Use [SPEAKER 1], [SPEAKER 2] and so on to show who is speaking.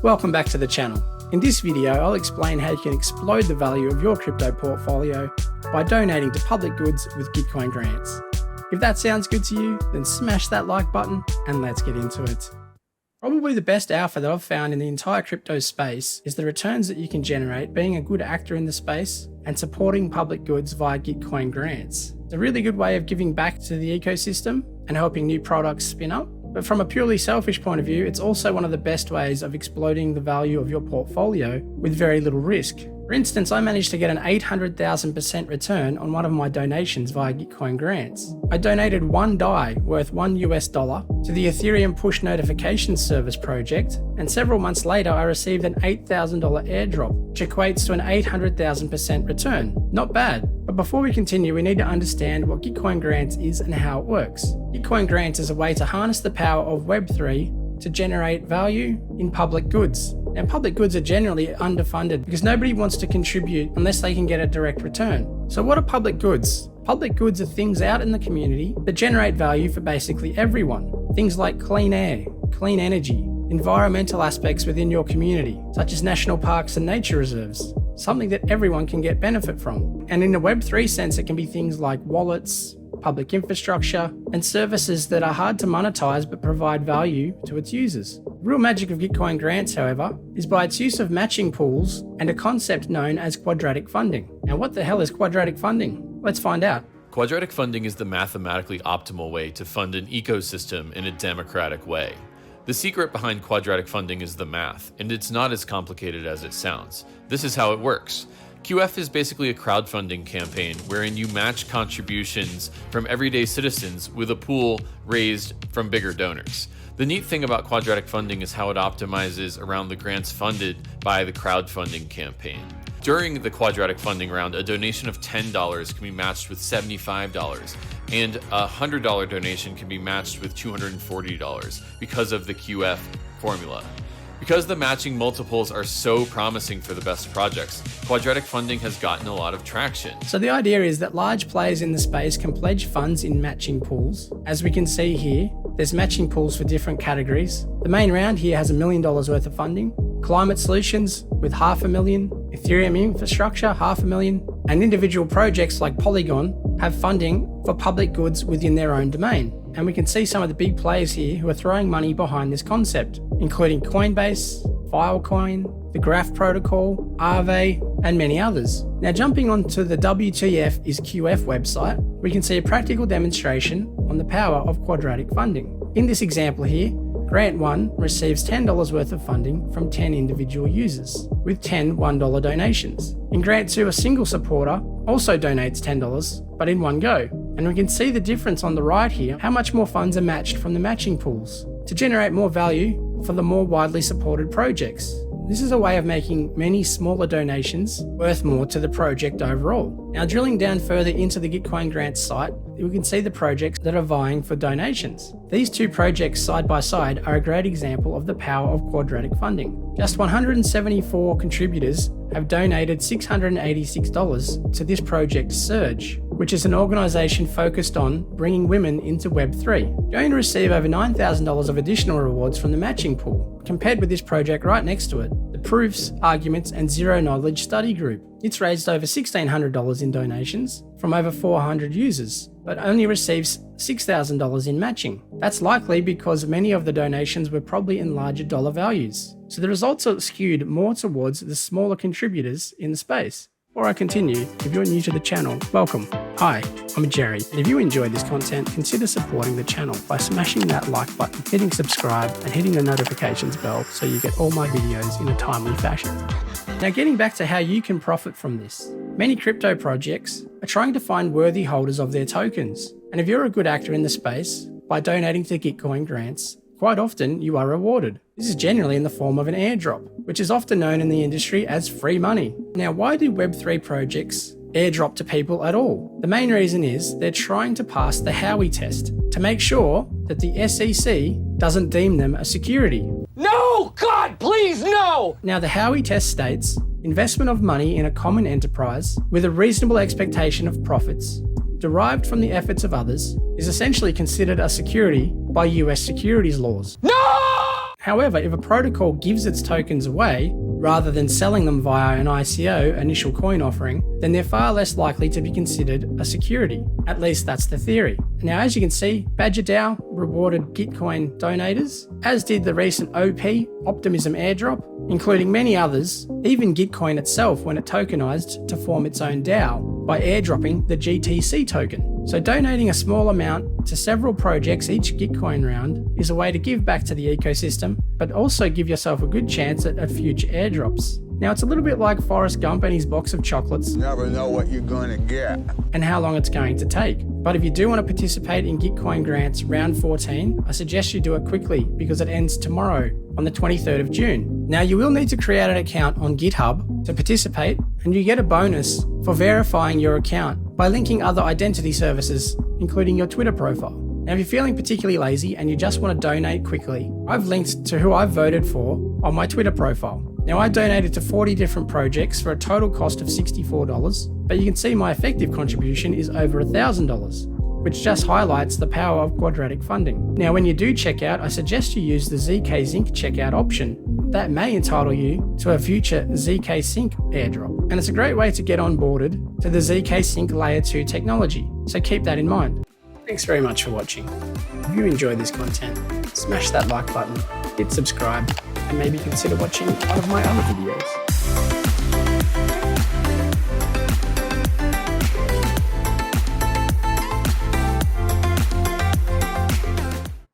[SPEAKER 1] Welcome back to the channel. In this video, I'll explain how you can explode the value of your crypto portfolio by donating to public goods with Gitcoin Grants. If that sounds good to you, then smash that like button and let's get into it. Probably the best alpha that I've found in the entire crypto space is the returns that you can generate being a good actor in the space and supporting public goods via Gitcoin Grants. It's a really good way of giving back to the ecosystem and helping new products spin up. But from a purely selfish point of view, it's also one of the best ways of exploding the value of your portfolio with very little risk. For instance, I managed to get an 800,000% return on one of my donations via Gitcoin Grants. I donated one DAI worth $1 to the Ethereum push notification service project, and several months later I received an $8,000 airdrop, which equates to an 800,000% return. Not bad. But before we continue, we need to understand what Gitcoin Grants is and how it works. Gitcoin Grants is a way to harness the power of Web3 to generate value in public goods. Now, public goods are generally underfunded because nobody wants to contribute unless they can get a direct return. So what are public goods? Public goods are things out in the community that generate value for basically everyone. Things like clean air, clean energy, environmental aspects within your community, such as national parks and nature reserves, something that everyone can get benefit from. And in the Web3 sense, it can be things like wallets, public infrastructure, and services that are hard to monetize but provide value to its users. The real magic of Gitcoin Grants, however, is by its use of matching pools and a concept known as quadratic funding. Now, what the hell is quadratic funding? Let's find out.
[SPEAKER 2] Quadratic funding is the mathematically optimal way to fund an ecosystem in a democratic way. The secret behind quadratic funding is the math, and it's not as complicated as it sounds. This is how it works. QF is basically a crowdfunding campaign wherein you match contributions from everyday citizens with a pool raised from bigger donors. The neat thing about quadratic funding is how it optimizes around the grants funded by the crowdfunding campaign. During the quadratic funding round, a donation of $10 can be matched with $75, and a $100 donation can be matched with $240 because of the QF formula. Because the matching multiples are so promising for the best projects, quadratic funding has gotten a lot of traction.
[SPEAKER 1] So the idea is that large players in the space can pledge funds in matching pools. As we can see here, there's matching pools for different categories. The main round here has $1 million worth of funding, climate solutions with $500,000, Ethereum infrastructure $500,000, and individual projects like Polygon have funding for public goods within their own domain. And we can see some of the big players here who are throwing money behind this concept, including Coinbase, Filecoin, the Graph Protocol, Aave, and many others. Now, jumping onto the WTF is QF website, we can see a practical demonstration on the power of quadratic funding. In this example here, Grant 1 receives $10 worth of funding from 10 individual users, with 10 $1 donations. In Grant 2, a single supporter also donates $10, but in one go. And we can see the difference on the right here, how much more funds are matched from the matching pools to generate more value for the more widely supported projects. This is a way of making many smaller donations worth more to the project overall. Now, drilling down further into the Gitcoin Grants site, we can see the projects that are vying for donations. These two projects side by side are a great example of the power of quadratic funding. Just 174 contributors have donated $686 to this project Surge, which is an organisation focused on bringing women into Web3. Going to receive over $9,000 of additional rewards from the matching pool, compared with this project right next to it, the Proofs, Arguments and Zero Knowledge Study Group. It's raised over $1,600 in donations from over 400 users, but only receives $6,000 in matching. That's likely because many of the donations were probably in larger dollar values. So the results are skewed more towards the smaller contributors in the space. Before I continue, if you're new to the channel, welcome. Hi, I'm Gerry, and if you enjoy this content, consider supporting the channel by smashing that like button, hitting subscribe, and hitting the notifications bell so you get all my videos in a timely fashion. Now, getting back to how you can profit from this. Many crypto projects are trying to find worthy holders of their tokens. And if you're a good actor in the space, by donating to Gitcoin Grants, quite often you are rewarded. This is generally in the form of an airdrop, which is often known in the industry as free money. Now, why do Web3 projects airdrop to people at all? The main reason is they're trying to pass the Howey test to make sure that the S.E.C. doesn't deem them a security.
[SPEAKER 3] No! God, please, no!
[SPEAKER 1] Now, the Howey test states, investment of money in a common enterprise with a reasonable expectation of profits derived from the efforts of others is essentially considered a security by US securities laws.
[SPEAKER 3] No!
[SPEAKER 1] However, if a protocol gives its tokens away, rather than selling them via an ICO, initial coin offering, then they're far less likely to be considered a security. At least that's the theory. Now, as you can see, Badger DAO rewarded Gitcoin donators, as did the recent OP Optimism airdrop, including many others, even Gitcoin itself when it tokenized to form its own DAO by airdropping the GTC token. So donating a small amount to several projects each Gitcoin round is a way to give back to the ecosystem, but also give yourself a good chance at future airdrops. Now, it's a little bit like Forrest Gump and his box of chocolates.
[SPEAKER 4] Never know what you're going to get.
[SPEAKER 1] And how long it's going to take. But if you do want to participate in Gitcoin Grants round 14, I suggest you do it quickly because it ends tomorrow on the 23rd of June. Now, you will need to create an account on GitHub to participate, and you get a bonus for verifying your account by linking other identity services, including your Twitter profile. Now, if you're feeling particularly lazy and you just want to donate quickly, I've linked to who I've voted for on my Twitter profile. Now, I donated to 40 different projects for a total cost of $64, but you can see my effective contribution is over $1,000, which just highlights the power of quadratic funding. Now, when you do check out, I suggest you use the ZK Zinc checkout option. That may entitle you to a future ZK Sync airdrop, and it's a great way to get onboarded to the ZK Sync Layer 2 technology, so keep that in mind. Thanks very much for watching. If you enjoyed this content, smash that like button, hit subscribe, and maybe consider watching one of my other videos.